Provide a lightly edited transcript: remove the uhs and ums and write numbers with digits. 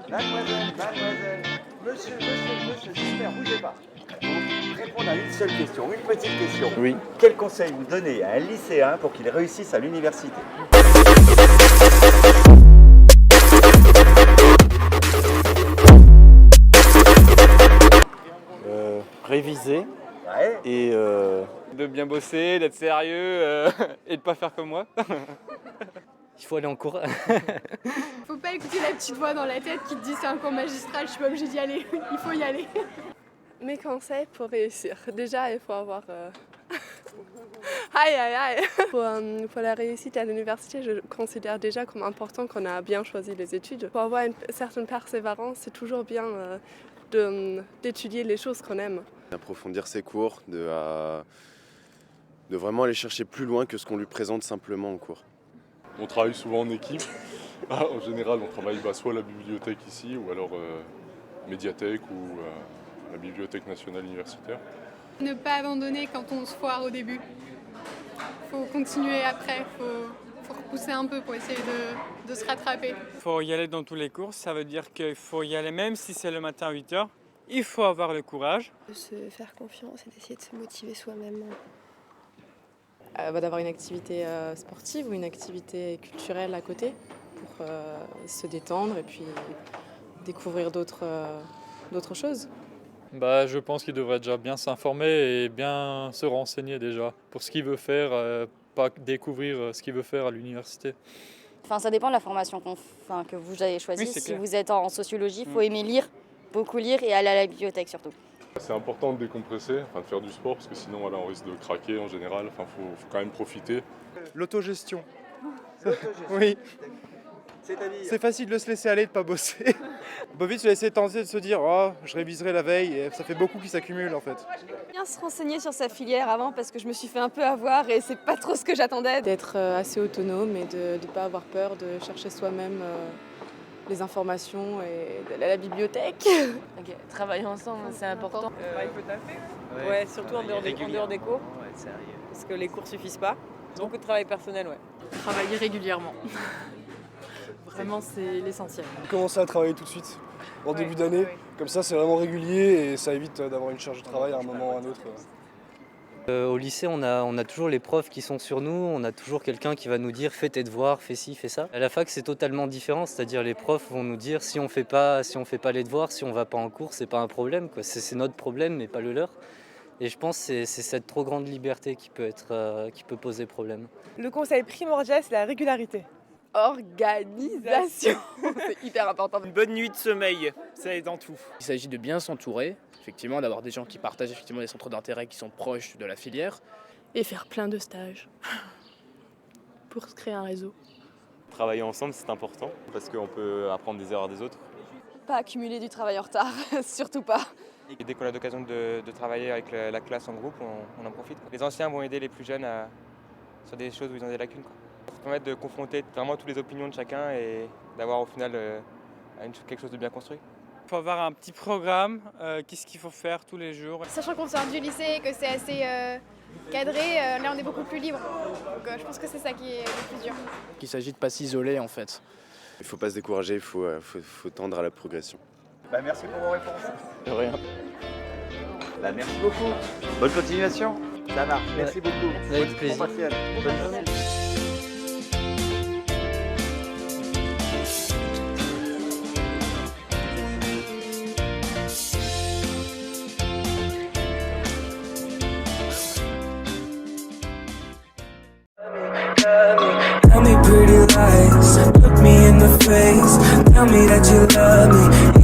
Mademoiselle, monsieur, super, bougez pas. Vous répondre à une seule question, une petite question. Oui. Quel conseil vous donnez à un lycéen pour qu'il réussisse à l'université? Réviser Ouais. et De bien bosser, d'être sérieux et de pas faire comme moi. il faut aller en cours. Faut pas écouter la petite voix dans la tête qui te dit c'est un cours magistral, je suis pas obligée d'y aller, il faut y aller. Mes conseils pour réussir. Déjà, il faut avoir... Aïe, aïe, aïe. Pour la réussite à l'université, je considère déjà comme important qu'on a bien choisi les études. Pour avoir une certaine persévérance, c'est toujours bien d'étudier les choses qu'on aime. Approfondir ses cours, de vraiment aller chercher plus loin que ce qu'on lui présente simplement en cours. On travaille souvent en équipe. En général, on travaille soit à la bibliothèque ici, ou alors médiathèque ou la Bibliothèque nationale universitaire. Ne pas abandonner quand on se foire au début. Faut continuer après, faut repousser un peu pour essayer de se rattraper. Il faut y aller dans tous les cours, ça veut dire qu'il faut y aller même si c'est le matin à 8h. Il faut avoir le courage. De se faire confiance et d'essayer de se motiver soi-même. D'avoir une activité sportive ou une activité culturelle à côté pour se détendre et puis découvrir d'autres choses. Je pense qu'il devrait déjà bien s'informer et bien se renseigner déjà pour ce qu'il veut faire, pas découvrir ce qu'il veut faire à l'université. Enfin, ça dépend de la formation que vous avez choisie. Oui, si vous êtes en sociologie, il faut aimer lire, beaucoup lire et aller à la bibliothèque surtout. C'est important de décompresser, de faire du sport, parce que sinon voilà, on risque de craquer en général. Faut quand même profiter. L'autogestion. Oui. C'est facile de se laisser aller, de pas bosser. On peut vite se laisser tenter de se dire oh, je réviserai la veille, et ça fait beaucoup qui s'accumulent en fait. Bien se renseigner sur sa filière avant parce que je me suis fait un peu avoir et c'est pas trop ce que j'attendais. D'être assez autonome et de ne pas avoir peur de chercher soi-même les informations et d'aller à la bibliothèque. Okay. Travailler ensemble, c'est important. Il faut taffer. Ouais, surtout en dehors des cours. Ouais, sérieux. Parce que les cours suffisent pas. Beaucoup de travail personnel, ouais. Travailler régulièrement. Vraiment, c'est l'essentiel. Commencer à travailler tout de suite, en début d'année. Comme ça, c'est vraiment régulier et ça évite d'avoir une charge de travail à un moment ou à un autre. Au lycée, on a toujours les profs qui sont sur nous, on a toujours quelqu'un qui va nous dire fais tes devoirs, fais ci, fais ça. À la fac, c'est totalement différent, c'est-à-dire les profs vont nous dire si on fait pas les devoirs, si on va pas en cours, c'est pas un problème, quoi. C'est notre problème mais pas le leur. Et je pense que c'est cette trop grande liberté qui peut poser problème. Le conseil primordial, c'est la régularité. Organisation. C'est hyper important. Une bonne nuit de sommeil, ça aide en tout. Il s'agit de bien s'entourer, effectivement, d'avoir des gens qui partagent effectivement des centres d'intérêt qui sont proches de la filière. Et faire plein de stages pour se créer un réseau. Travailler ensemble, c'est important parce qu'on peut apprendre des erreurs des autres. Pas accumuler du travail en retard, surtout pas. Et dès qu'on a l'occasion de travailler avec la classe en groupe, on en profite. Les anciens vont aider les plus jeunes sur des choses où ils ont des lacunes. Ça permet de confronter vraiment toutes les opinions de chacun et d'avoir au final quelque chose de bien construit. Il faut avoir un petit programme, qu'est-ce qu'il faut faire tous les jours. Sachant qu'on sort du lycée et que c'est assez cadré, là on est beaucoup plus libre. Donc je pense que c'est ça qui est le plus dur. Il s'agit de ne pas s'isoler en fait. Il ne faut pas se décourager, il faut tendre à la progression. Merci pour vos réponses. De rien. Merci beaucoup. Bonne continuation. Ça marche. Merci beaucoup. Avec plaisir. Bon partiel. Bonne journée. Tell me pretty lies, look me in the face. Tell me that you love me.